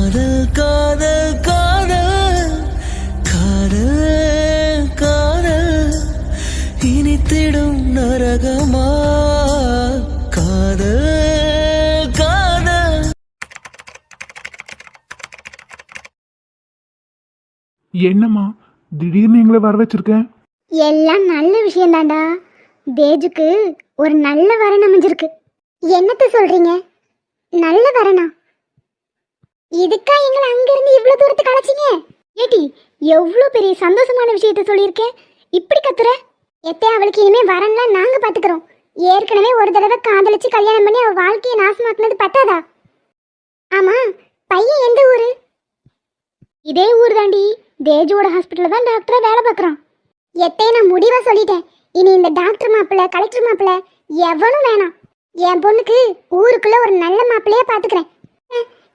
காதல் காதல் காதல் காதல் காதல் இனித்திடும் நரகமா காதல் காதல். என்னம்மா திடீர்னு எங்களை வர வச்சிருக்கேன்? எல்லாம் நல்ல விஷயம் தாண்டா. தேஜுக்கு ஒரு நல்ல வரன் அமைஞ்சிருக்கு. என்னத்த சொல்றீங்க? நல்ல வரனா? இதுக்கா எங்களை அங்கிருந்து இவ்வளவு தூரத்துக்கு அழைச்சிங்க? ஏட்டி, எவ்வளவு பெரிய சந்தோஷமான விஷயத்த சொல்லியிருக்கேன், இப்படி கத்துற? எத்தே, அவளுக்கு இனிமே வரன்லாம் நாங்க பாத்துக்கிறோம். ஏற்கனவே ஒரு தடவை காதலிச்சு கல்யாணம் பண்ணி அவ வாழ்க்கையை நாசமாக்குனது பத்தாதா? ஆமா, பையன் எந்த ஊரு? இதே ஊர் தாண்டி. தேஜுவோட ஹாஸ்பிட்டல்ல தான் டாக்டரா வேலை பார்க்குறான். எத்தே, நான் முடிவா சொல்லிட்டேன், இனி இந்த டாக்டர் மாப்பிள்ள கலெக்டர் மாப்பிள்ள எவனும் வேணாம். என் பொண்ணுக்கு ஊருக்குள்ள ஒரு நல்ல மாப்பிள்ளையா பாத்துக்கிறேன்.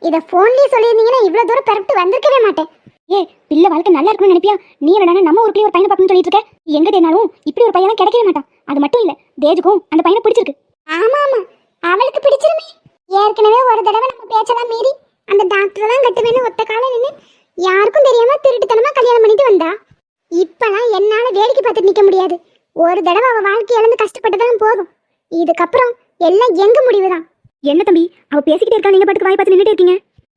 இதை போன்லயே சொல்லியிருந்தீங்கன்னா இவ்வளவு தூரம் பெறப்பட்டு வந்திருக்கவே மாட்டேன். ஏ, பிள்ளை வாழ்க்கை நல்லா இருக்குன்னு நினைப்பியா? நீ என்னடா நம்ம ஊருக்குள்ளே ஒரு பையனை பார்க்கணும்னு சொல்லிட்டு இருக்க? எங்க தேனாலும் இப்படி ஒரு பையனா கிடைக்கவே மாட்டான். அது மட்டும் இல்ல, தேஜுக்கும் அந்த பையனை பிடிச்சிருக்கு. ஆமா ஆமா, அவளுக்கு பிடிச்சிருமே. ஏற்கனவே ஒரு தடவை நம்ம பேச்செல்லாம் மீறி அந்த டாக்டர் தான் கட்டுவேன்னு ஒத்த காலம் நின்று யாருக்கும் தெரியாம திருட்டுத்தனமா கல்யாணம் பண்ணிட்டு வந்தா. இப்பெல்லாம் என்னால வேடிக்கை பார்த்துட்டு நிக்க முடியாது. ஒரு தடவை அவ வாழ்க்கை இழந்து கஷ்டப்பட்டதான் போதும். இதுக்கப்புறம் எல்லாம் எங்க முடிவுதான். என்ன தம்பி, அவ பேசிக்கிட்டே இருக்கா, நீங்க பாட்டுக்கு வாய் பார்த்து நின்றுட்டே இருக்கீங்க?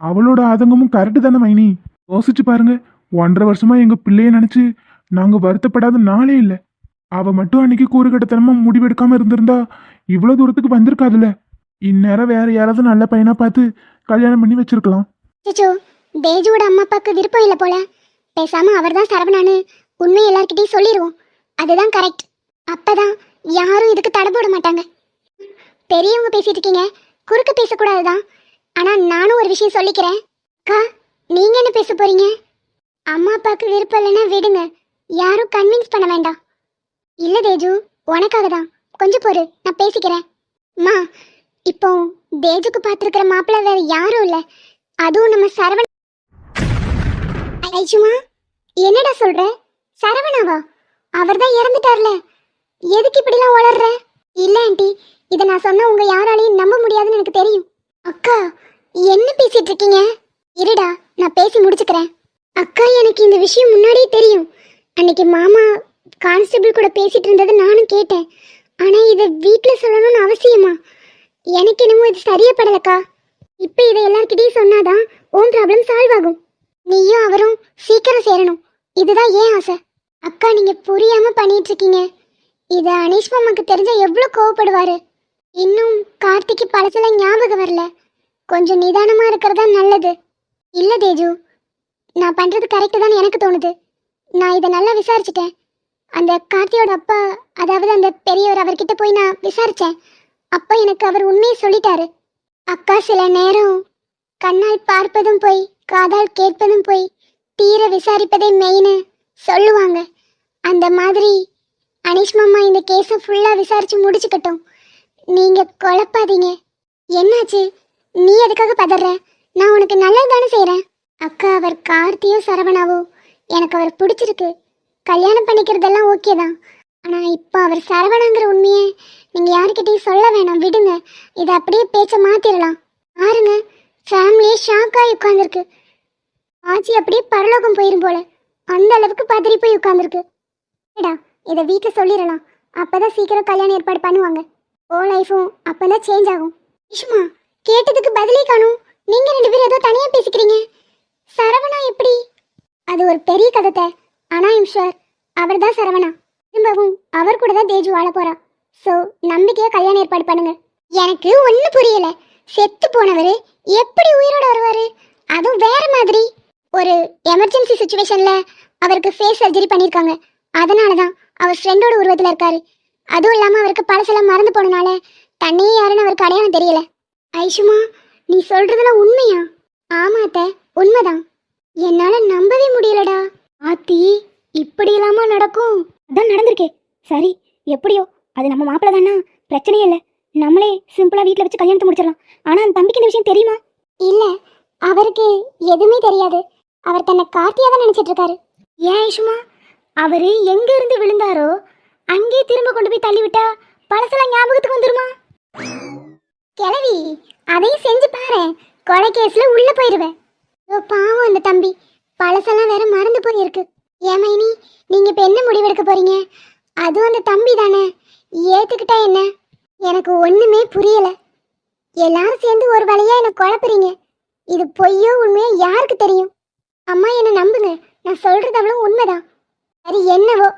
அவளோட ஆதங்கமும் கரெக்டு தானே மைனி. யோசிச்சு பாருங்க, 1.5 வருஷமா எங்க பிள்ளைய நினைச்சு நாங்க வருத்தப்படாத நாளே இல்லை. அவ மட்டும் அன்னைக்கு கூறுகட்டத்தனமா முடிவெடுக்காம இருந்திருந்தா இவ்வளவு தூரத்துக்கு வந்திருக்காதுல்ல. இந்நேரம் வேற யாராவது நல்ல பையனா பார்த்து கல்யாணம் பண்ணி வச்சிருக்கலாம். சிச்சோ, தேஜுவோட அம்மா அப்பாவுக்கு விருப்பம் இல்லை போல. பேசாம அவர் தான் சரவணான்னு உண்மை எல்லார்கிட்டையும் சொல்லிடுவோம். அதுதான் கரெக்ட். அப்பதான் யாரும் இதுக்கு தடை போட மாட்டாங்க. பெரியவங்க பேசிட்டு இருக்கீங்க, குறுக்க பேசக்கூடாதுதான். ஆனா நானும் ஒரு விஷயம் சொல்லிக்கிறேன். அக்கா, நீங்க என்ன பேச போறீங்க? அம்மா அப்பாவுக்கு விருப்பம் இல்லைன்னா விடுங்க, யாரும் கன்வின்ஸ் பண்ண வேண்டாம். இல்ல தேஜு, உனக்காக தான். கொஞ்சம் பொறு, நான் பேசிக்கிறேன். அம்மா, இப்போ தேஜுக்கு பார்த்துருக்கிற மாப்பிள்ளை வேற யாரும் இல்லை, அதுவும் நம்ம சரவண. ஐஜுமா, என்னடா சொல்ற? சரவணாவா? அவர் தான் இறந்துட்டார்ல, எதுக்கு இப்படிலாம் வளர்ற? இல்ல ஆண்டி, இதை நான் சொன்ன உங்க யாராலையும் நம்ப முடியாதுன்னு எனக்கு தெரியும். அக்கா, என்ன பேசிட்டு இருக்கீங்க? இருடா, நான் பேசி முடிச்சுக்கிறேன். அக்கா, எனக்கு இந்த விஷயம் முன்னாடியே தெரியும். அன்னைக்கு மாமா கான்ஸ்டபிள் கூட பேசிட்டு இருந்ததை நானும் கேட்டேன். ஆனா இதை வீட்டில் சொல்லணும்னு அவசியமா? எனக்கு என்னமோ இது சரியப்படலக்கா. இப்போ இதை எல்லார்கிட்டையும் சொன்னாதான் உன் ப்ராப்ளம் சால்வ் ஆகும். நீயும் அவரும் சீக்கிரம் சேரணும், இதுதான் ஏன் ஆசை. அக்கா, நீங்க புரியாம பண்ணிட்டு இருக்கீங்க. இத அனீஷ் மாமாக்கு தெரிஞ்சா எவ்வளவு கோவப்படுவாரு. இன்னும் கார்த்திக்கு பழசெல்லாம் ஞாபகம் வரல. கொஞ்சம் நிதானமா இருக்கிறதா நல்லது. இல்ல தேஜு, நான் பண்றது கரெக்டு தான் எனக்கு தோணுது. நான் இதை நல்லா விசாரிச்சுட்டேன். அந்த கார்த்தியோட அப்பா, அதாவது அந்த பெரியவர், அவர்கிட்ட போய் நான் விசாரிச்சேன். அப்பா எனக்கு அவர் உண்மையை சொல்லிட்டாரு. அக்கா, சில நேரம் கண்ணால் பார்ப்பதும் போய் காதால் கேட்பதும் போய் தீர விசாரிப்பதே மெயின்னு சொல்லுவாங்க. அந்த மாதிரி அனீஷ் மாமா இந்த கேஸை ஃபுல்லாக விசாரிச்சு முடிச்சுக்கட்டும். நீங்க குழப்பாதீங்க. என்னாச்சு? நீ எதுக்காக பதற? நான் உனக்கு நல்லது தானே செய்கிறேன். அக்கா, அவர் கார்த்தியோ சரவணாவோ எனக்கு அவர் பிடிச்சிருக்கு. கல்யாணம் பண்ணிக்கிறதெல்லாம் ஓகே தான். ஆனால் இப்போ அவர் சரவணாங்கிற உண்மையை நீங்கள் யாருக்கிட்டையும் சொல்ல வேணாம், விடுங்க. இதை அப்படியே பேச்சை மாற்றிடலாம். பாருங்க, ஃபேமிலியே ஷாக்காகி உட்காந்துருக்கு. ஆச்சி அப்படியே பரலோகம் போயிரும் போல, அந்த அளவுக்கு பதறி போய் உட்காந்துருக்கு. ஏடா, இதை வீட்டில் சொல்லிடலாம். அப்போதான் சீக்கிரம் கல்யாணம் ஏற்பாடு பண்ணுவாங்க. ஓ லைஃபும் அப்போதான் சேஞ்ச் ஆகும். இஷ்மா, கேட்டதுக்கு பதிலே காணும். நீங்கள் 2 பேரும் ஏதோ தனியாக பேசிக்கிறீங்க. சரவணா எப்படி? அது ஒரு பெரிய கதை. ஆனால் ஐம் ஷுவர் அவர் தான் சரவணா. திரும்பவும் அவர் கூட தான் தேஜு வாழ போறா. ஸோ நம்பிக்கையாக கல்யாணம் ஏற்பாடு பண்ணுங்க. எனக்கு ஒன்றும் புரியலை. செத்து போனவர் எப்படி உயிரோட வருவார்? அதுவும் வேற மாதிரி. ஒரு எமர்ஜென்சி சுச்சுவேஷனில் அவருக்கு ஃபேஸ் சர்ஜரி பண்ணியிருக்காங்க. அதனால தான் அவர் ஃப்ரெண்டோட உருவத்தில் இருக்காரு. அதுவும் இல்லாமல் அவருக்கு பழசெல்லாம் மறந்து போனனால தன்னையே யாருன்னு அவருக்கு அடையாளம் தெரியல. ஐஷுமா, நீ சொல்றதெல்லாம் உண்மையா? ஆமாத்த, உண்மைதான். என்னால் நம்பவே முடியலடா. ஆத்தி, இப்படி இல்லாம நடக்கும்? அதான் நடந்திருக்கே. சரி, எப்படியோ அது நம்ம மாப்பிள்ள தானா, பிரச்சனையே இல்லை. நம்மளே சிம்பிளாக வீட்டில் வச்சு கல்யாணத்தை முடிச்சிடலாம். ஆனால் அந்த தம்பிக்கு இந்த விஷயம் தெரியுமா? இல்லை, அவருக்கு எதுவுமே தெரியாது. அவர் தன்னை கார்த்தியாக தான் நினச்சிட்டு இருக்காரு. ஏன் ஐஷுமா, அவர் எங்க இருந்து விழுந்தாரோ அங்கே திரும்ப கொண்டு போய் தள்ளிவிட்டா பழசெல்லாம் ஞாபகத்துக்கு வந்துருமா? கிளவி, அதையும் செஞ்சு பாரு, கொலை கேஸ்ல உள்ள போயிருவேன். ஓ பாவம் அந்த தம்பி, பழசெல்லாம் வேற மறந்து போயிருக்கு. ஏன் மைனி, நீங்க இப்ப என்ன முடிவெடுக்க போறீங்க? அதுவும் அந்த தம்பி தானே, ஏத்துக்கிட்டா என்ன? எனக்கு ஒண்ணுமே புரியல. எல்லாரும் சேர்ந்து ஒரு வழியா என்ன குழப்புறீங்க. இது பொய்யோ உண்மையோ யாருக்கு தெரியும்? அம்மா என்ன நம்புங்க, நான் சொல்றது அவ்வளவு உண்மைதான். சரி என்னவோ,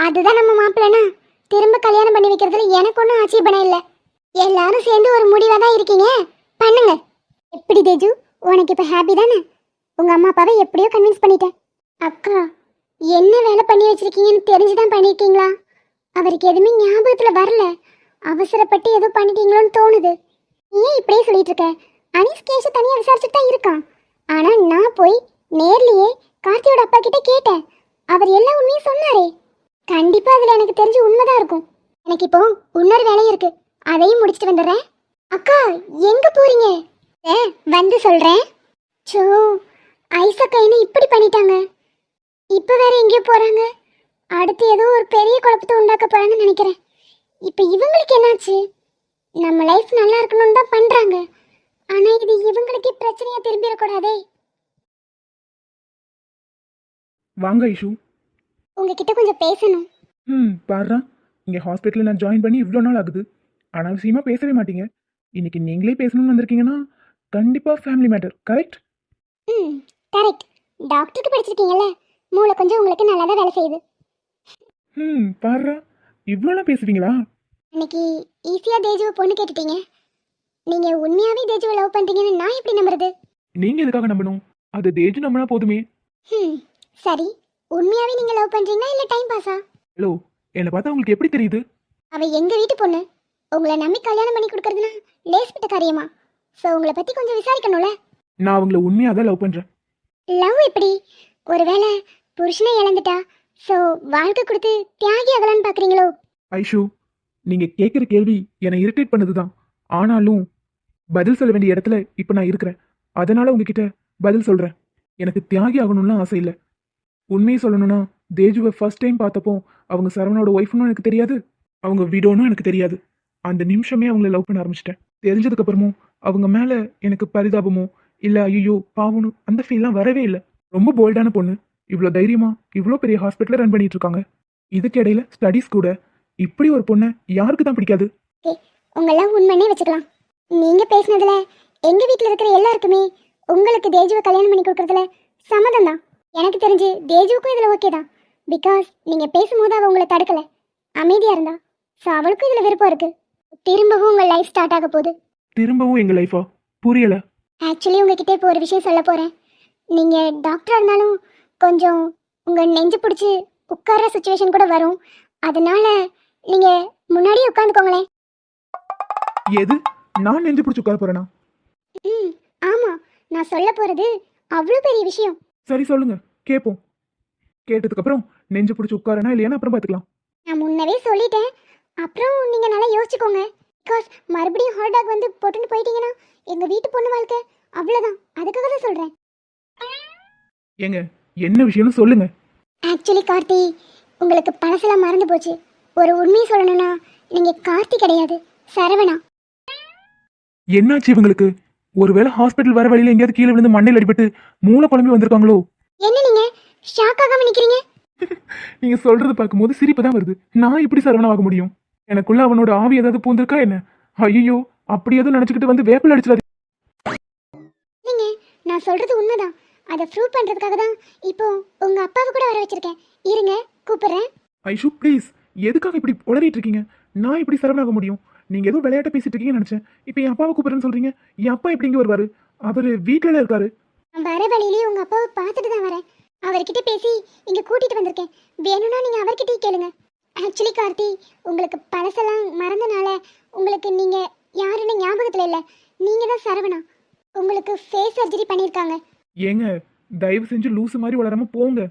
அதுதான் நம்ம மாப்பிள்ளனா. திரும்ப கல்யாணம் பண்ணி வைக்கிறதுல எனக்கு ஒன்றும் ஆட்சேபணம் இல்லை. எல்லாரும் சேர்ந்து ஒரு முடிவாக தான் இருக்கீங்க, பண்ணுங்க. எப்படி தேஜு, உனக்கு இப்போ ஹாப்பி தானே? உங்க அம்மா அப்பாவை எப்படியோ கன்வின்ஸ் பண்ணிட்டேன். அக்கா, என்ன வேலை பண்ணி வச்சிருக்கீங்கன்னு தெரிஞ்சுதான் பண்ணிருக்கீங்களா? அவருக்கு எதுவுமே ஞாபகத்துல வரல, அவசரப்பட்டு ஏதோ பண்ணிட்டீங்களோன்னு தோணுது. ஏன் இப்படியே சொல்லிட்டு இருக்க? அனீஸ் கேஷ தனியா விசாரிச்சுட்டு தான் இருக்கான். ஆனா நான் போய் நேர்லயே கார்த்தியோட அப்பா கிட்ட கேட்டேன். அவர் எல்லா உண்மையும் சொன்னாரே. கண்டிப்பா அதுல எனக்கு தெரிஞ்ச உண்மைதான் இருக்கும். எனக்கு இப்போ இன்னொரு வேலை இருக்கு, அதையும் முடிச்சிட்டு வந்துடுறேன். அக்கா எங்க போறீங்க? வந்து சொல்றேன். சோ, ஐசக்கா என்ன இப்படி பண்ணிட்டாங்க? இப்ப வேற எங்கேயோ போறாங்க. அடுத்து ஏதோ ஒரு பெரிய குழப்பத்தை உண்டாக்க போறாங்கன்னு நினைக்கிறேன். இப்ப இவங்களுக்கு என்னாச்சு? நம்ம லைஃப் நல்லா இருக்கணும்னு தான் பண்றாங்க. ஆனா இது இவங்களுக்கே பிரச்சனையா திரும்பிடக்கூடாதே. வாங்க ஐஷு. உங்ககிட்ட கொஞ்சம் பேசணும். பாருடா, இங்கே ஹாஸ்பிட்டலில் நான் ஜாயின் பண்ணி இவ்வளோ நாள் ஆகுது. அனாவசியமாக பேசவே மாட்டீங்க. இன்னைக்கு நீங்களே பேசணும்னு வந்திருக்கீங்கன்னா கண்டிப்பாக ஃபேமிலி மேட்டர், கரெக்ட்? கரெக்ட். டாக்டருக்கு படிச்சிருக்கீங்கல்ல, மூளை கொஞ்சம் உங்களுக்கு நல்லா தான் வேலை செய்யுது. பாருடா, இவ்வளோலாம் பேசுவீங்களா? அன்னைக்கு ஈஸியாக தேஜுவை பொண்ணு கேட்டுட்டீங்க. நீங்கள் உண்மையாகவே தேஜுவை லவ் பண்ணுறீங்கன்னு நான் எப்படி நம்புறது? நீங்கள் எதுக்காக நம்பணும்? அது தேஜு நம்பினா போதுமே. சரி, உண்மையாகவே நீங்கள் லவ் பண்ணுறீங்களா இல்லை டைம் பாஸா? ஹலோ, என்னை பார்த்தா உங்களுக்கு எப்படி தெரியுது? அவள் எங்கள் வீட்டு பொண்ணு. உங்களை நம்பி கல்யாணம் பண்ணி கொடுக்கறதுனா லேஸ்பிட்ட காரியமா? ஸோ உங்களை பற்றி கொஞ்சம் விசாரிக்கணும்ல. நான் அவங்கள உண்மையாக தான் லவ் பண்ணுறேன். லவ் எப்படி? ஒருவேளை புருஷனை இழந்துட்டா ஸோ வாழ்க்கை கொடுத்து தியாகி ஆகலான்னு பார்க்குறீங்களோ? ஐஷு, நீங்கள் கேட்குற கேள்வி என்னை இரிட்டேட் பண்ணது தான். ஆனாலும் பதில் சொல்ல வேண்டிய இடத்துல இப்போ நான் இருக்கிறேன். அதனால உங்ககிட்ட பதில் சொல்கிறேன். எனக்கு தியாகி ஆகணும்லாம் ஆசை இல்லை. உண்மையை சொல்லணும்னா, தேஜுவை ஃபர்ஸ்ட் டைம் பார்த்தப்போ அவங்க சரவணோட ஒய்ஃப்னு எனக்கு தெரியாது, அவங்க விடோனும் எனக்கு தெரியாது. அந்த நிமிஷமே அவங்கள லவ் பண்ண ஆரம்பிச்சிட்டேன். தெரிஞ்சதுக்கப்புறமும் அவங்க மேலே எனக்கு பரிதாபமோ இல்லை ஐயோ பாவணும் அந்த ஃபீல்லாம் வரவே இல்லை. ரொம்ப போல்டான பொண்ணு, இவ்வளோ தைரியமா இவ்வளோ பெரிய ஹாஸ்பிட்டலில் ரன் பண்ணிட்டு இருக்காங்க. இதுக்கு இடையில ஸ்டடீஸ் கூட. இப்படி ஒரு பொண்ணை யாருக்கு தான் பிடிக்காது? உங்கெல்லாம் உண்மைன்னே வச்சுக்கலாம். நீங்கள் பேசினதுல எங்கள் வீட்டில் இருக்கிற எல்லாருக்குமே உங்களுக்கு தேஜுவை கல்யாணம் பண்ணி கொடுக்குறதுல சம்மதம் தான். எனக்கு தெரிஞ்சு தேஜுவுக்கும் இதில் ஓகே தான். பிகாஸ் நீங்கள் பேசும்போது அவள் உங்களை தடுக்கலை, அமைதியாக இருந்தா. ஸோ அவளுக்கும் இதில் விருப்பம் இருக்குது. திரும்பவும் உங்கள் லைஃப் ஸ்டார்ட் ஆக போகுது. திரும்பவும் எங்கள் லைஃபா? புரியலை. ஆக்சுவலி உங்ககிட்ட இப்போ ஒரு விஷயம் சொல்ல போகிறேன். நீங்கள் டாக்டராக இருந்தாலும் கொஞ்சம் உங்கள் நெஞ்சு பிடிச்சி உட்கார்ற சுச்சுவேஷன் கூட வரும். அதனால நீங்கள் முன்னாடியே உட்காந்துக்கோங்களேன். எது? நான் நெஞ்சு பிடிச்சி உட்கார போறேனா? ஆமாம், நான் சொல்ல போகிறது அவ்வளோ பெரிய விஷயம். சரி சொல்லுங்க, கேட்போம். கேட்டதுக்கு அப்புறம் நெஞ்சு பிடிச்சி உட்காரனா இல்லையான்னு அப்புறம் பார்த்துக்கலாம். நான் முன்னவே சொல்லிட்டேன், அப்புறம் நீங்கள் நல்லா யோசிச்சுக்கோங்க. பிகாஸ் மறுபடியும் ஹார்ட் டாக் வந்து போட்டுன்னு போயிட்டீங்கன்னா எங்கள் வீட்டு பொண்ணு வாழ்க்கை அவ்வளோதான். அதுக்காக தான் சொல்கிறேன். ஏங்க, என்ன விஷயம்னு சொல்லுங்க. ஆக்சுவலி கார்த்தி, உங்களுக்கு பழசெல்லாம் மறந்து போச்சு. ஒரு உண்மையை சொல்லணும்னா நீங்கள் கார்த்தி கிடையாது, சரவணா. என்னாச்சு இவங்களுக்கு? ஒருவேளை ஹாஸ்பிட்டல் வர வழியில எங்கேயாவது கீழே விழுந்து மண்டையில் அடிபட்டு மூளை குழம்பி வந்திருக்காங்களோ? என்ன நீங்கள் ஷாக் ஆகாம நிற்கிறீங்க? நீங்க சொல்றது பார்க்கும்போது சிரிப்பு தான் வருது. நான் இப்படி சரவணாக முடியும்? எனக்குள்ள அவனோட ஆவி ஏதாவது பூந்திருக்கா என்ன? ஐயோ, அப்படி எதுவும் நினைச்சுக்கிட்டு வந்து வேப்பில் அடிச்சிடாது. நீங்க நான் சொல்றது உண்மைதான். அதை ப்ரூவ் பண்றதுக்காக தான் இப்போ உங்க அப்பாவை கூட வர வச்சிருக்கேன். இருங்க, கூப்பிடுறேன். ஐஷு ப்ளீஸ், எதுக்காக இப்படி உளறிட்டு இருக்கீங்க? நான் இப்படி சரவணாக முடியும்? நீங்க ஏதோ விளையாட்ட பேசிட்டு இருக்கீங்கன்னு நினைச்சேன். இப்போ என் அப்பாவை கூப்பிடுறேன்னு சொல்றீங்க. என் அப்பா எப்படி இங்க வருவாரு? அவரு வீட்டுல இருக்காரு. நான் வர வழியிலேயே உங்க அப்பாவை பார்த்துட்டு தான் வரேன். அவர்கிட்ட பேசி இங்க கூட்டிட்டு வந்திருக்கேன். வேணும்னா நீங்க அவர்கிட்டயே கேளுங்க. ஆக்சுவலி கார்த்தி, உங்களுக்கு பழசெல்லாம் மறந்தனால உங்களுக்கு நீங்க யாருன்னு ஞாபகத்துல இல்ல. நீங்க தான் சரவணா. உங்களுக்கு ஃபேஸ் சர்ஜரி பண்ணியிருக்காங்க. ஏங்க, தயவு செஞ்சு லூசு மாதிரி வளராம போங்க.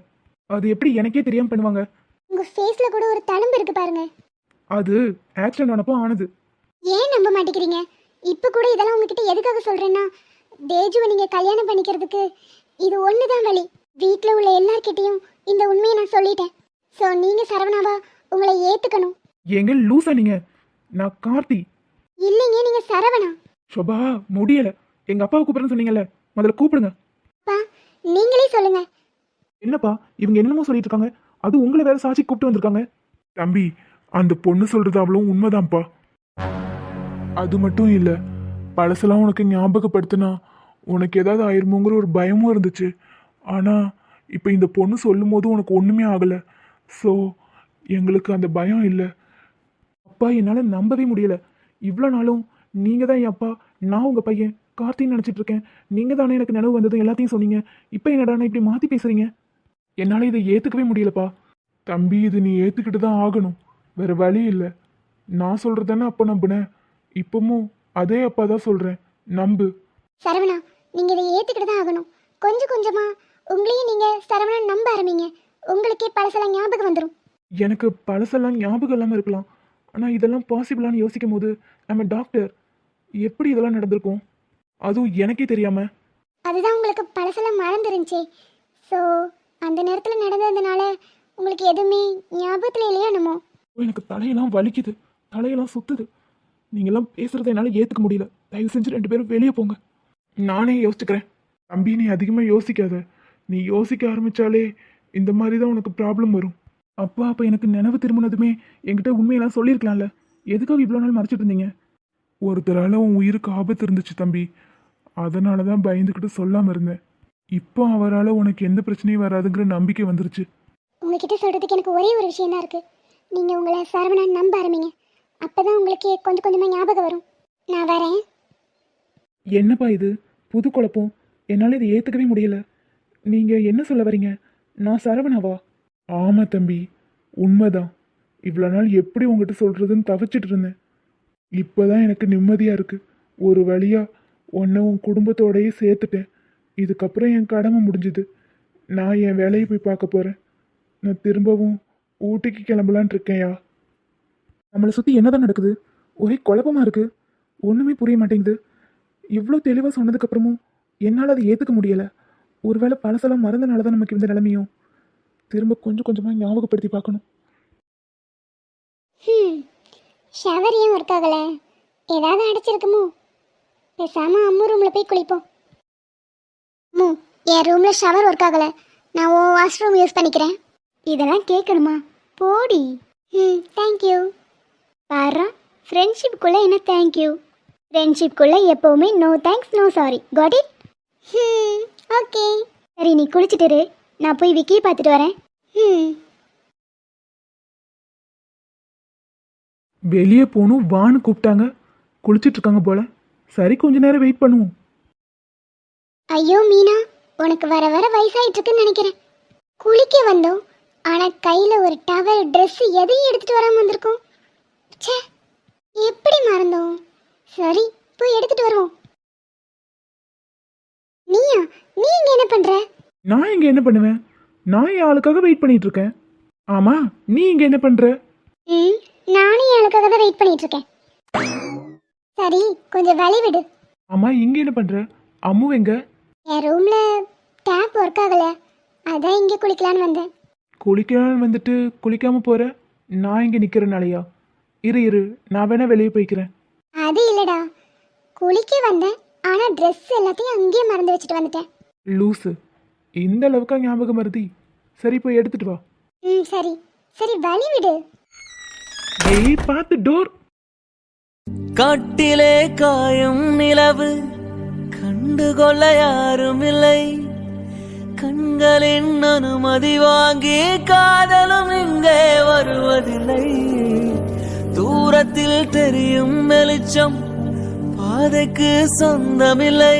அது எப்படி எனக்கே தெரியாம பண்ணுவாங்க? உங்க ஃபேஸ்ல கூட ஒரு தழும்பு இருக்கு பாருங்க. அது ஆக்சிடென்ட் ஆனப்போ ஆனது. ஏன் நம்ப மாட்டேங்கிறீங்க? இப்போ கூட இதெல்லாம் உங்ககிட்ட எதுக்காக சொல்றேன்னா, தேஜுவை நீங்க கல்யாணம் பண்ணிக்கிறதுக்கு இது ஒண்ணுதான் வழி. வீட்டில் உள்ள எல்லார்கிட்டையும் இந்த உண்மையை நான் சொல்லிட்டேன். ஸோ நீங்க சரவணாவா உங்களை ஏத்துக்கணும். ஏங்க லூசா நீங்க? நான் கார்த்தி. இல்லைங்க, நீங்க சரவணா. ஷோபா, முடியல. எங்க அப்பாவை கூப்பிடுறேன்னு சொன்னீங்கல்ல, முதல்ல கூப்பிடுங்க. அப்பா, நீங்களே சொல்லுங்க. என்னப்பா இவங்க என்னமோ சொல்லிட்டு இருக்காங்க, அது உங்களை வேற சாட்சி கூப்பிட்டு வந்திருக்காங்க. தம்பி, அந்த பொண்ணு சொல்றது அவ்வளவு உண்மைதான்ப்பா. அது மட்டும் இல்ல, பழசெல்லாம் உனக்கு ஞாபகப்படுத்தினா உனக்கு ஏதாவது ஆயிருமோங்கிற ஒரு பயமும் இருந்துச்சு. ஆனா இப்போ இந்த பொண்ணு சொல்லும் போது உனக்கு ஒண்ணுமே ஆகல. ஸோ எங்களுக்கு அந்த பயம் இல்லை. அப்பா, என்னால் நம்பவே முடியல. இவ்வளோ நாளும் நீங்கள் தான் என் அப்பா, நான் உங்கள் பையன் கார்த்தின்னு நினச்சிட்டு இருக்கேன். நீங்கள் தானே எனக்கு நினைவு வந்ததும் எல்லாத்தையும் சொன்னீங்க. இப்போ என்னடா இப்படி மாற்றி பேசுகிறீங்க? என்னால் இதை ஏற்றுக்கவே முடியலப்பா. தம்பி, இது நீ ஏற்றுக்கிட்டு தான் ஆகணும், வேற வழி இல்லை. நான் சொல்கிறதானே அப்போ நம்புனேன், இப்பவும் அதே அப்பா தான் சொல்கிறேன், நம்பு. சரவணா, நீங்க இதை ஏத்துக்கிட்டு தான் ஆகணும். கொஞ்சம் கொஞ்சமா உங்களையும் நீங்க சரவணா நம்ப ஆரம்பிங்க. உங்களுக்கே பழசெல்லாம் ஞாபகம் வந்துடும். எனக்கு பழசெல்லாம் ஞாபகம் இல்லாமல் இருக்கலாம், ஆனால் இதெல்லாம் பாசிபிளான்னு யோசிக்கும் போது நம்ம டாக்டர், எப்படி இதெல்லாம் நடந்திருக்கும், அதுவும் எனக்கே தெரியாமல். அதுதான் உங்களுக்கு பழசெல்லாம் மறந்துருந்துச்சே. ஸோ அந்த நேரத்தில் நடந்ததுனால உங்களுக்கு எதுவுமே ஞாபகத்தில் இல்லையா என்னமோ? எனக்கு தலையெல்லாம் வலிக்குது, தலையெல்லாம் சுத்துது. நீங்கெல்லாம் பேசுகிறத என்னால் ஏற்றுக்க முடியல. தயவு செஞ்சு 2 பேரும் வெளியே போங்க, நானே யோசிச்சுக்கிறேன். தம்பி, நீ அதிகமாக யோசிக்காத. நீ யோசிக்க ஆரம்பித்தாலே இந்த மாதிரி தான் உனக்கு ப்ராப்ளம் வரும். அப்பா அப்போ எனக்கு நினைவு திரும்பினதுமே என்கிட்ட உண்மையெல்லாம் சொல்லியிருக்கலாம்ல. எதுக்காக இவ்வளோ நாள் மறைச்சிட்டு இருந்தீங்க? ஒருத்தரால் உன் உயிருக்கு ஆபத்து இருந்துச்சு தம்பி, அதனால தான் பயந்துக்கிட்டு சொல்லாமல் இருந்தேன். இப்போ அவரால் உனக்கு எந்த பிரச்சனையும் வராதுங்கிற நம்பிக்கை வந்துருச்சு. உங்ககிட்ட சொல்கிறதுக்கு எனக்கு ஒரே ஒரு விஷயம் தான் இருக்குது. நீங்கள் உங்களை சரவணா நம்ப ஆரம்பிங்க. அப்போ தான் உங்களுக்கு கொஞ்சம் கொஞ்சமாக ஞாபகம் வரும். நான் வரேன். என்னப்பா இது புது குழப்பம்? என்னால் இதை ஏற்றுக்கவே முடியல. நீங்கள் என்ன சொல்ல வரீங்க? நான் சரவணாவா? ஆமாம் தம்பி, உண்மைதான். இவ்வளோ நாள் எப்படி உங்ககிட்ட சொல்கிறதுன்னு தவிச்சிட்டு இருந்தேன். இப்போ தான் எனக்கு நிம்மதியாக இருக்குது. ஒரு வழியாக உன்னை உன் குடும்பத்தோடையே சேர்த்துட்டேன். இதுக்கப்புறம் என் கடமை முடிஞ்சுது. நான் என் வேலையை போய் பார்க்க போகிறேன். நான் திரும்பவும் ஊட்டிக்கு கிளம்பலான் இருக்கேன்யா. நம்மளை சுற்றி என்னதான் நடக்குது? ஒரே குழப்பமாக இருக்குது, ஒன்றுமே புரிய மாட்டேங்குது. இவ்வளோ தெளிவாக சொன்னதுக்கப்புறமும் என்னால் அதை ஏற்றுக்க முடியலை. ஒருவேளை பழசெல்லாம் மறந்தனால தான் நமக்கு இந்த நிலைமையும். திரும்ப கொஞ்சம் கொஞ்சமாக ஞாபகப்படுத்தி பார்க்கணும். ஷவர் ஏன் ஒர்க் ஆகலை? ஏதாவது அடைச்சிருக்குமோ? பேசாமல் அம்மு ரூமில் போய் குளிப்போம். அம்மு, என் ரூமில் ஷவர் ஒர்க் ஆகலை, நான் ஓ வாஷ்ரூம் யூஸ் பண்ணிக்கிறேன். இதெல்லாம் கேட்கணுமா? போடி. தேங்க்யூ. பாரா, ஃப்ரெண்ட்ஷிப்குள்ளே என்ன தேங்க்யூ? ஃப்ரெண்ட்ஷிப்குள்ளே எப்போவுமே no thanks no sorry. Got it? Okay. சரி, நீ குளிச்சுட்டு நான் போய் விக்கியை பார்த்துட்டு வரேன். வெளியே போகணும் வான்னு கூப்பிட்டாங்க, குளிச்சுட்டு இருக்காங்க போல. சரி, கொஞ்ச நேரம் வெயிட் பண்ணுவோம். ஐயோ மீனா, உனக்கு வர வர வயசாயிட்டு இருக்குன்னு நினைக்கிறேன். குளிக்க வந்தோம், ஆனால் கையில் ஒரு டவல் ட்ரெஸ் எதையும் எடுத்துகிட்டு வராமல் வந்திருக்கோம். ச்சே, எப்படி மறந்தோம்? சரி, போய் எடுத்துகிட்டு வருவோம். நீயா, நீ இங்கே என்ன பண்ணுற? நான் இங்கே என்ன பண்ணுவேன்? நான் என் ஆளுக்காக வெயிட் பண்ணிட்டு இருக்கேன். ஆமாம், நீ இங்கே என்ன பண்ணுற? நானும் எனக்காக தான் வெயிட் பண்ணிட்டு இருக்கேன். சரி, கொஞ்சம் வழி விடு. ஆமாம், இங்கே என்ன பண்ணுற? அம்மு எங்க? என் ரூமில் டேப் ஒர்க் ஆகலை, அதான் இங்கே குளிக்கலான்னு வந்தேன். குளிக்கலான்னு வந்துட்டு குளிக்காமல் போகிற? நான் இங்கே நிற்கிறனாலையா? இரு, நான் வேணா வெளியே போய்க்கிறேன். அது இல்லைடா, குளிக்க வந்தேன், ஆனால் ட்ரெஸ் எல்லாத்தையும் அங்கேயே மறந்து வச்சுட்டு வந்துட்டேன். லூஸு, இந்த அளவுக்கா ஞாபகம் மருதி? சரி, போய் எடுத்துட்டு வா. சரி சரி, வழி விடு. ஏய், பார்த்து டோர். காட்டிலே காயும் நிலவு கண்டுகொள்ள யாரும் இல்லை. கண்களின் அனுமதி வாங்கி காதலும் இங்கே வருவதில்லை. தூரத்தில் தெரியும் வெளிச்சம் பாதைக்கு சொந்தமில்லை.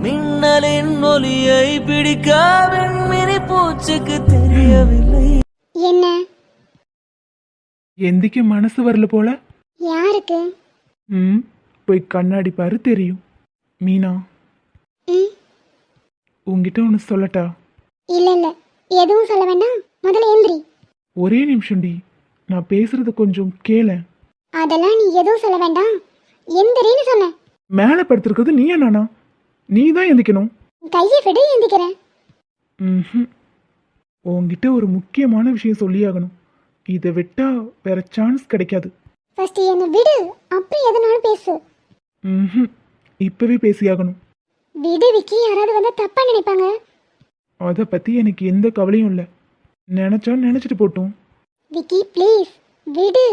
மின்னலின் ஒளியை பிடிக்க வெண்மினி பூச்சுக்கு தெரியவில்லை. என்ன? எந்திக்க மனசு வரல போல. யாருக்கு? போய் கண்ணாடி பாரு, தெரியும். மீனா, உங்ககிட்ட ஒன்று சொல்லட்டா? இல்ல இல்ல, எதுவும் சொல்ல வேண்டாம், முதல்ல எந்திரி. ஒரே நிமிஷம்டி, நான் பேசுறது கொஞ்சம் கேள. அதெல்லாம் நீ எதுவும் சொல்ல வேண்டாம், எந்திரின்னு சொன்ன. மேலே படுத்திருக்கிறது நீயா நானா? நீ தான் எந்திக்கணும். கையை விடு, எந்திக்கிறேன். உங்ககிட்ட ஒரு முக்கியமான விஷயம் சொல்லியாகணும். இதை விட்டா வேற சான்ஸ் கிடைக்காது. ஃபர்ஸ்ட் என்ன விடு, அப்புறம் எதனாலும் பேசு. இப்பவே பேசியாகணும். விடு விக்கி, யாராவது வந்தா தப்பா நினைப்பாங்க. அதை பற்றி எனக்கு எந்த கவலையும் இல்லை. நினச்சா நினச்சிட்டு போட்டோம். விக்கி ப்ளீஸ் விடு.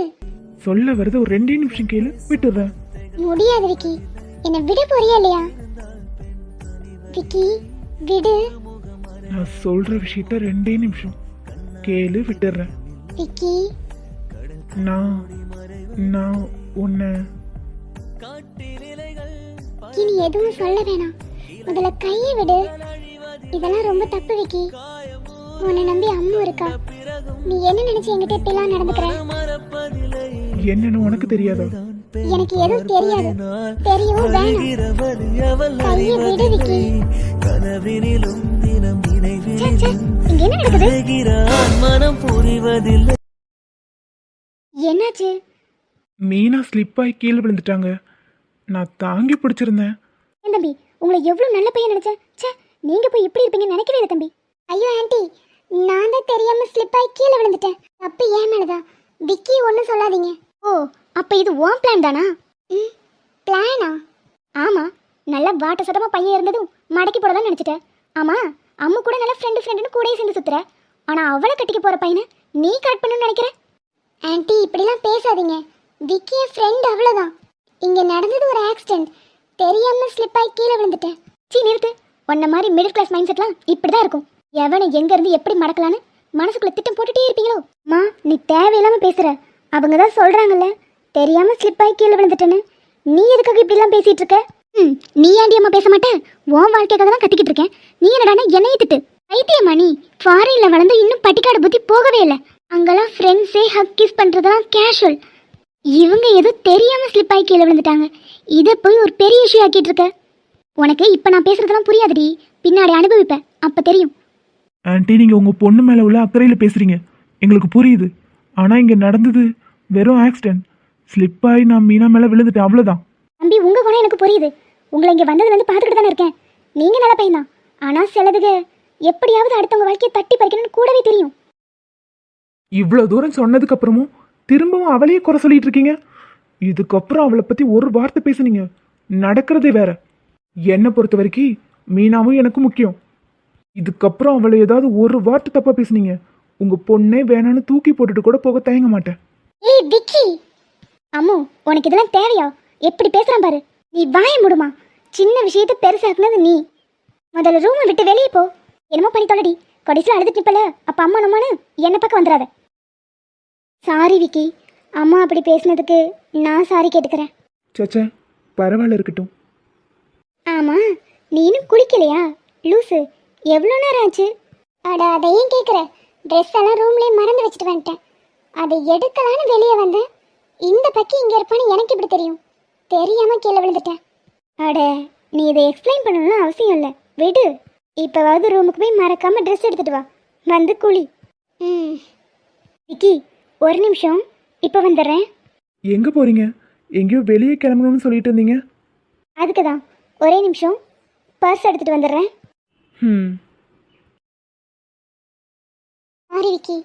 சொல்ல வருது ஒரு 2 நிமிஷம் கேளு, விட்டுடுறேன். முடியாது விக்கி, என்னை விட போறியா இல்லையா? விக்கி விடு. நான் சொல்கிற விஷயத்த 2 நிமிஷம் கேளு, விட்டுடுறேன். விக்கி நான் நான் உன்னை விக்கி, நீ எதுவும் சொல்ல வேணாம், முதல்ல கையை விடு. இதெல்லாம் ரொம்ப தப்பு விக்கி. உன்னை நம்பி அம்மா இருக்கா. நீ என்ன நினைச்சு என்கிட்ட இப்படிலாம் நடந்துக்கிற? என்னன்னு உனக்கு தெரியாதா? எனக்கு எதுவும் தெரியாது, தெரியவும் வேணாம். கையை விடு விக்கி. ச்சே, ச்சே, இங்க என்ன நடக்குது? மனம் புரிவதில்லை. என்னாச்சு? மீனா ஸ்லிப்பாகி கீழே விழுந்துட்டாங்க. நான் தாங்கி பிடிச்சிருந்தேன். ஏன் தம்பி, உங்களை எவ்வளவு நல்ல பையன் நினைச்சேன். ச்சே, நீங்க போய் இப்படி இருப்பீங்கன்னு நினைக்கவே இல்லை தம்பி. ஐயோ ஆண்டி, நான் தான் தெரியாம ஸ்லிப் ஆகி கீழே விழுந்துட்டேன். தப்பு ஏன் மேலதான். விக்கி ஒன்றும் சொல்லாதீங்க. ஓ, அப்ப இது உன் பிளான் தானா? பிளானா? ஆமா, நல்லா வாட்ட சட்டமா பையன் இருந்ததும் மடக்கி போடதான் நினைச்சிட்டேன். ஆமா, அம்மா கூட நல்லா ஃப்ரெண்டுன்னு கூடயே சேர்ந்து சுத்துற. ஆனா அவளை கட்டிக்க போற பையனை நீ கட் பண்ணணும்னு நினைக்கிற? ஆண்டி இப்படிலாம் பேசாதீங்க. விக்கி என் ஃப்ரெண்ட், அவ்வளோதான். இங்க நடந்தது ஒரு ஆக்சிடென்ட். தெரியாம ஸ்லிப் ஆகி கீழே விழுந்துட்டேன். சீ நிறுத்து. உன்ன மாதிரி மிடில் கிளாஸ் மைண்ட் செட்லாம் இப்படிதான் இருக்கும். எவனை எங்க இருந்து எப்படி மடக்கலான்னு மனசுக்குள்ள திட்டம் போட்டுட்டே இருப்பீங்களோ. மா, நீ தேவையில்லாம பேசுற. அவங்க தான் சொல்றாங்கல்ல, தெரியாம ஸ்லிப் ஆகி கீழே விழுந்துட்டேன்னு. நீ எதுக்காக இப்படிலாம் பேசிட்டு இருக்க? நீ ஏன்டி அம்மா பேச மாட்டேன்? உன் வாழ்க்கைக்காக தான் கத்திக்கிட்டு இருக்கேன். நீ என்னடானா என்னைய திட்டு. பைத்தியமா நீ? ஃபாரின்ல வளர்ந்து இன்னும் பட்டிக்காடு புத்தி போகவே இல்லை. அங்கெல்லாம் ஃப்ரெண்ட்ஸே ஹக் கிஸ் பண்றதெல்லாம் கேஷுவல். இவங்க ஏதோ தெரியாம ஸ்லிப் ஆகி கீழே விழுந்துட்டாங்க. இதை போய் ஒரு பெரிய இஷ்யூ ஆக்கிட்டு இருக்க. உனக்கு இப்ப நான் பேசுறதெல்லாம் புரியாதுடி, பின்னாடி அனுபவிப்பேன், அப்ப தெரியும். ஆன்ட்டி, நீங்கள் உங்கள் பொண்ணு மேலே உள்ள அக்கறையில் பேசுகிறீங்க, எங்களுக்கு புரியுது. ஆனால் இங்கே நடந்தது வெறும் ஆக்சிடென்ட். ஸ்லிப்பாகி நான் மீனா மேலே விழுந்துட்டேன், அவ்வளோதான். தம்பி, உங்க குணம் எனக்கு புரியுது. உங்களை இங்கே வந்ததுலேருந்து பார்த்துக்கிட்டு தானே இருக்கேன். நீங்க நல்ல பையன் தான். ஆனால் சிலதுக்கு எப்படியாவது அடுத்தவங்க வாழ்க்கையை தட்டி பறிக்கணும்னு கூடவே தெரியும். இவ்வளோ தூரம் சொன்னதுக்கு அப்புறமும் திரும்பவும் அவளையே குறை சொல்லிட்டு இருக்கீங்க. இதுக்கப்புறம் அவளை பற்றி ஒரு வார்த்தை பேசுனீங்க, நடக்கிறதே வேற. என்னை பொறுத்த வரைக்கும் மீனாவும் எனக்கு முக்கியம். இதுக்கப்புறம் அவளை ஏதாவது ஒரு வார்த்தை தப்பாக பேசுனீங்க, உங்கள் பொண்ணே வேணான்னு தூக்கி போட்டுட்டு கூட போக தயங்க மாட்டேன். ஏய் விக்கி, அம்மு உனக்கு இதெல்லாம் தேவையா? எப்படி பேசுறான் பாரு. நீ வாய முடுமா. சின்ன விஷயத்தை பெருசாக்குனது நீ. முதல்ல ரூமை விட்டு வெளியே போ. என்னமோ பண்ணி தொலைடி. கடைசியில் அழுதுட்டு நிப்பல, அப்ப அம்மா நம்மானு என்ன பக்கம் வந்துடாத. சாரி விக்கி, அம்மா அப்படி பேசுனதுக்கு நான் சாரி கேட்டுக்கிறேன். சச்சா, பரவாயில்ல, இருக்கட்டும். ஆமா, நீ இன்னும் குளிக்கலையா லூசு? எவ்வளோ நேரம் ஆச்சு? அட அதையும் கேட்குற. ட்ரெஸ் எல்லாம் ரூம்லேயே மறந்து வச்சுட்டு வந்துட்டேன். அதை எடுக்கலான்னு வெளியே வந்தேன். இந்த பக்கி இங்கே இருப்பான்னு எனக்கு இப்படி தெரியும். தெரியாம கீழே விழுந்துட்டேன். அட, நீ இதை எக்ஸ்பிளைன் பண்ணணும்னு அவசியம் இல்லை, விடு. இப்போவாவது ரூமுக்கு போய் மறக்காம ட்ரெஸ் எடுத்துட்டு வா, வந்து குளி. விக்கி, ஒரு நிமிஷம், இப்போ வந்துடுறேன். எங்கே போகிறீங்க? எங்கேயோ வெளியே கிளம்பணும்னு சொல்லிட்டு இருந்தீங்க. அதுக்கு தான், ஒரே நிமிஷம், பர்ஸ் எடுத்துட்டு வந்துடுறேன். சாரி விக்கி,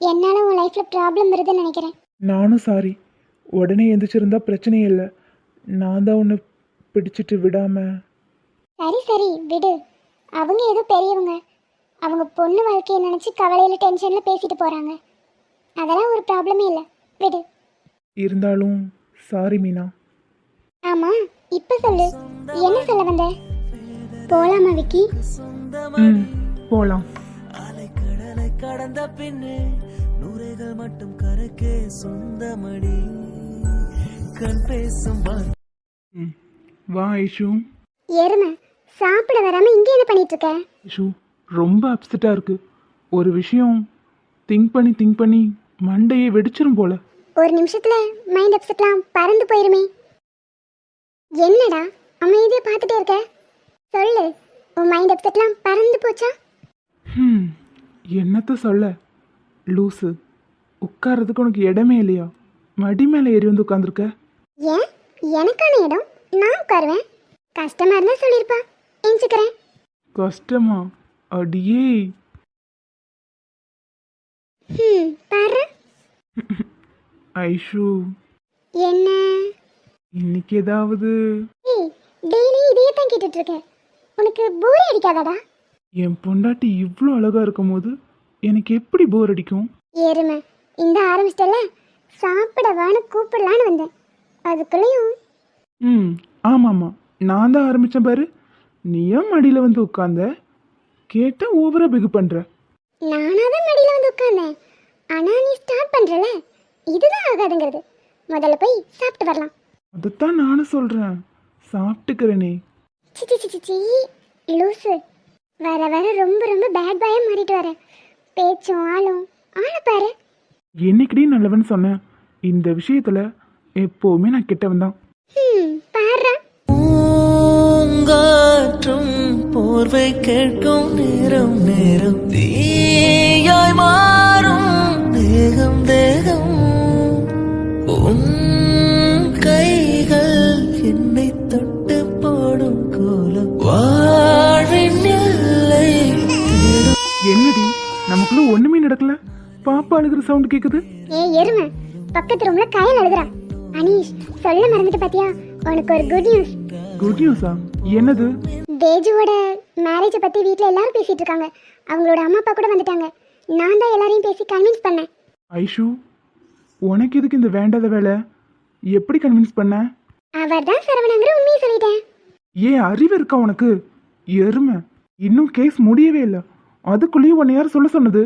என்னால் உன் லைஃப்பில் ப்ராப்ளம் வருதுன்னு நினைக்கிறேன். நானும் சாரி. உடனே எந்திரிச்சிருந்தா பிரச்சனையே இல்லை. நான் தான் ஒன்று பிடிச்சிட்டு விடாம. சரி சரி விடு. அவங்க ஏதோ பெரியவங்க. அவங்க பொண்ணு வாழ்க்கையை நினச்சி கவலையில் டென்ஷனில் பேசிட்டு போகிறாங்க. அதெல்லாம் ஒரு ப்ராப்ளமே இல்லை, விடு. இருந்தாலும் சாரி மீனா. ஆமாம், இப்போ சொல்லு, என்ன சொல்ல வந்த? போகலாமா விக்கி? போகலாம். அலைக்கடலை கடந்த பின்னே நுரைகள் மட்டும் கரைக்கே சொந்தமடி கண் பேசும் வா ஐஷு. எருமை, சாப்பிட வராமல் இங்கே என்ன பண்ணிட்டு இருக்க? ஐஷு, ரொம்ப அப்செட்டாக இருக்கு. ஒரு விஷயம் திங்க் பண்ணி மண்டையே வெடிச்சிரும் போல. ஒரு நிமிஷத்துல மைண்ட் அப்செட்லாம் பறந்து போயிருமே. என்னடா அமைதியாக பார்த்துட்டே இருக்க? சொல்லு, உன் மைண்ட் அப்செட்லாம் பறந்து போச்சா? என்னத்த சொல்ல லூசு. உட்கார்றதுக்கு உனக்கு இடமே இல்லையா? மடி மேலே ஏறி வந்து உட்காந்துருக்க. ஏன், எனக்கான இடம், நான் உட்காருவேன். கஷ்டமா இருந்தா சொல்லிருப்பா, எஞ்சுக்கிறேன். கஷ்டமா? அடியே. பாரு. ஐஷு, என்ன இன்னைக்கு ஏதாவது? டெய்லி இதையே தான் கேட்டுட்டு இருக்கேன். உனக்கு போரே அடிக்காதாடா? என் பொண்டாட்டி இவ்வளோ அழகா இருக்கும்போது எனக்கு எப்படி போர் அடிக்கும்? ஏறுமை, இந்த ஆரம்பிச்சிட்டல, சாப்பிடவான்னு கூப்பிடலான்னு வந்தேன். அதுக்குள்ளேயும் ம், ஆமாம்மா, நான் தான் ஆரம்பித்தேன் பாரு. நீயும் மடியில் வந்து உட்காந்த, கேட்ட ஓவரா பிகு பண்ணுற. நானாக தான் மடியில் வந்து உட்காந்தேன். ஆனால் நீ ஸ்டார்ட் பண்ணுறல, இதுதான் ஆகாதுங்கிறது. முதல்ல போய் சாப்பிட்டு வரலாம். அதைத்தான் நானும் சொல்கிறேன், சாப்பிட்டுக்கிறேனே. சிச்சி சிச்சி சி லூசு. வர வர ரொம்ப ரொம்ப பேட் பாயாக மாறிட்டு வர. பேச்சும் ஆளும் ஆளை பாரு. என்னைக்கிட்டே நல்லவன் சொன்னேன், இந்த விஷயத்துல எப்போவுமே நான் கெட்டவன் தான். பாரு. பூங்காற்றும் போர்வை கேட்கும் நேரம் நேரம் தீயாய் மாறும் தேகம் தேகம் உன் கைகள் என்னை தொட்டு போடும் கோலம் வாழ்வின் எல்லை தேடும். என்னடி நமக்குள்ள ஒண்ணுமே நடக்கல, பாப்பா அழுகிற சவுண்ட் கேக்குது. எருமை, பக்கத்து ரூம்ல கையில் அழுகுறான். அனீஷ், சொல்ல மறந்துட்டு பாத்தியா, உனக்கு ஒரு குட் நியூஸ். குட் நியூஸா? என்னது? தேஜுவோட மேரேஜை பத்தி வீட்டில் எல்லாரும் பேசிட்டு இருக்காங்க. அவங்களோட அம்மா அப்பா கூட வந்துட்டாங்க. நான் தான் எல்லாரையும் பேசி கன்வின்ஸ் பண்ணேன். ஐஷு, உனக்கு எதுக்கு இந்த வேண்டாத வேலை? எப்படி கன்வின்ஸ் பண்ண? அவர் தான் சரவணங்கிற உண்மையை சொல்லிட்டேன். ஏன் அறிவு இருக்கா உனக்கு? எருமை, இன்னும் கேஸ் முடியவே இல்லை, அதுக்குள்ளேயும் உன்னை யார் சொல்ல சொன்னது?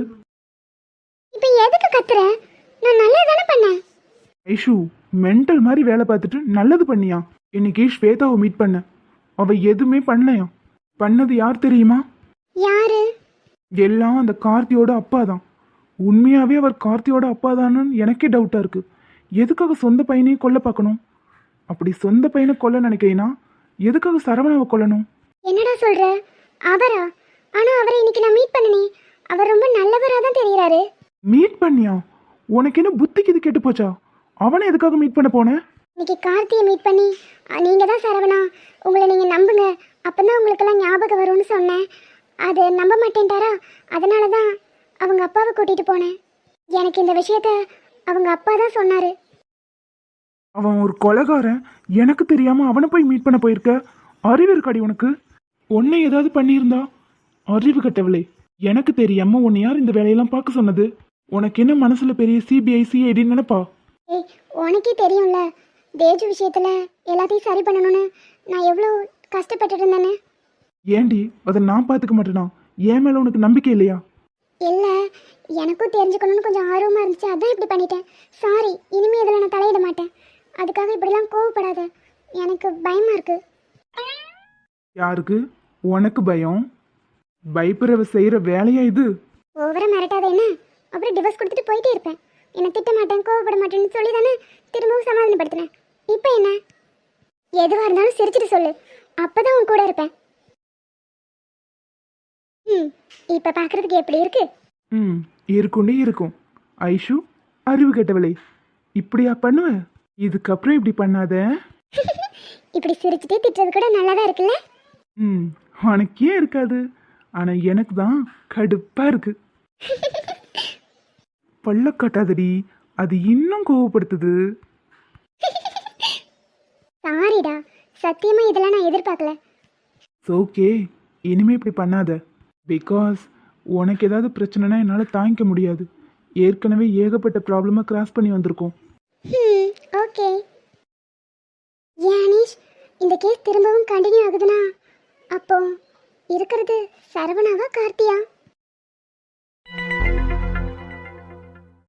இப்போ எதுக்கு கத்துற? நான் நல்லா தானே பண்ணேன். ஐஷு, மென்டல் மாதிரி வேலை பார்த்துட்டு நல்லது பண்ணியா? இன்னைக்கு ஸ்வேதாவை மீட் பண்ண, அவ எதுவுமே பண்ணலையா. பண்ணது யார் தெரியுமா? யாரு? எல்லாம் அந்த கார்த்தியோட அப்பா தான். உண்மையாவே அவர் கார்த்தியோட அப்பா தானு எனக்கே டவுட்டா இருக்கு. எதுக்காக சொந்த பையனையும் கொல்ல பார்க்கணும்? அப்படி சொந்த பையனை கொல்ல நினைக்கிறீனா எதுக்காக சரவணாவை கொல்லணும்? என்னடா சொல்ற? அவரா? ஆனா அவரை இன்னைக்கு நான் மீட் பண்ணனே. அவர் ரொம்ப நல்லவரா தான் தெரியறாரு. மீட் பண்ணியா? உனக்கு என்ன புத்திக்கு இது கெட்டு போச்சா? அவனை எதுக்காக மீட் பண்ண போன? இன்னைக்கு கார்த்தியை மீட் பண்ணி, நீங்க தான் சரவணா, உங்களை நீங்க நம்புங்க, அப்பதான் உங்களுக்கெல்லாம் ஞாபகம் வரும்னு சொன்னேன். அது நம்ப மாட்டேன்ட்டாரா, அதனால தான் அவங்க அப்பாவை கூட்டிட்டு போனேன். எனக்கு இந்த விஷயத்த அவங்க அப்பா தான் சொன்னாரு. அவன் ஒரு கொலைகாரன், எனக்கு தெரியாம அவனை போய் மீட் பண்ண போயிருக்க. அறிவு இருக்காடி உனக்கு? உன்னை ஏதாவது பண்ணியிருந்தா? அறிவு கட்டவளே, எனக்கு தெரியாம உன்னை யார் இந்த வேலையெல்லாம் பார்க்க சொன்னது? உனக்கு என்ன மனசுல பெரிய சிபிஐ சிஐடி நினைப்பா? ஏய், உனக்கே தெரியும்ல, தேஜு விஷயத்துல எல்லாத்தையும் சரி பண்ணணும்னு நான் எவ்வளோ கஷ்டப்பட்டுட்டு இருந்தேன்னு. ஏண்டி அதை நான் பார்த்துக்க மாட்டேனா? என் மேல உனக்கு நம்பிக்கை இல்லையா? இல்லை, எனக்கும் தெரிஞ்சுக்கணும்னு கொஞ்சம் ஆர்வமாக இருந்துச்சு, அதான் இப்படி பண்ணிட்டேன். சாரி, இனிமே இதில் நான் தலையிட மாட்டேன். அதுக்காக இப்படிலாம் கோவப்படாத, எனக்கு பயமா இருக்கு. யாருக்கு? உனக்கு பயம்? பயப்படுறவ செய்யற வேலையா இது? ஓவரா மிரட்டாத என்ன, அப்புறம் டிவோர்ஸ் கொடுத்துட்டு போயிட்டே இருப்பேன். என்னை திட்ட மாட்டேன், கோவப்பட மாட்டேன்னு சொல்லி தானே திரும்பவும் சமாதானப்படுத்தினேன். இப்போ என்ன? எதுவாக இருந்தாலும் சிரிச்சிட்டு சொல்லு, அப்பதான் உன் கூட இருப்பேன். இப்போ பார்க்கறதுக்கு எப்படி இருக்கு? இருக்குண்டே இருக்கும். ஐஷு, அறிவு கெட்டவளே, இப்படியா பண்ணுவ? இதுக்கப்புறம் இப்படி பண்ணாத. இப்படி சிரிச்சுட்டே திட்டுறது கூட நல்லா தான் இருக்குல்ல? உனக்கே இருக்காது, ஆனா எனக்கு தான் கடுப்பா இருக்கு. பல்ல காட்டாதடி, அது இன்னும் கோவப்படுத்துது. சாரிடா, சத்தியமா இதெல்லாம் நான் எதிர்பார்க்கல. ஓகே, இனிமே இப்படி பண்ணாத. பிகாஸ் உனக்கு ஏதாவது பிரச்சனைனா என்னால் தாங்கிக்க முடியாது. ஏற்கனவே ஏகப்பட்ட ப்ராப்ளமை கிராஸ் பண்ணி வந்திருக்கோம். ஓகே. ஏன் அனீஷ், இந்த கேஸ் திரும்பவும் கண்டினியூ ஆகுதுன்னா அப்போ இருக்கிறது சரவணாவா கார்த்தியா?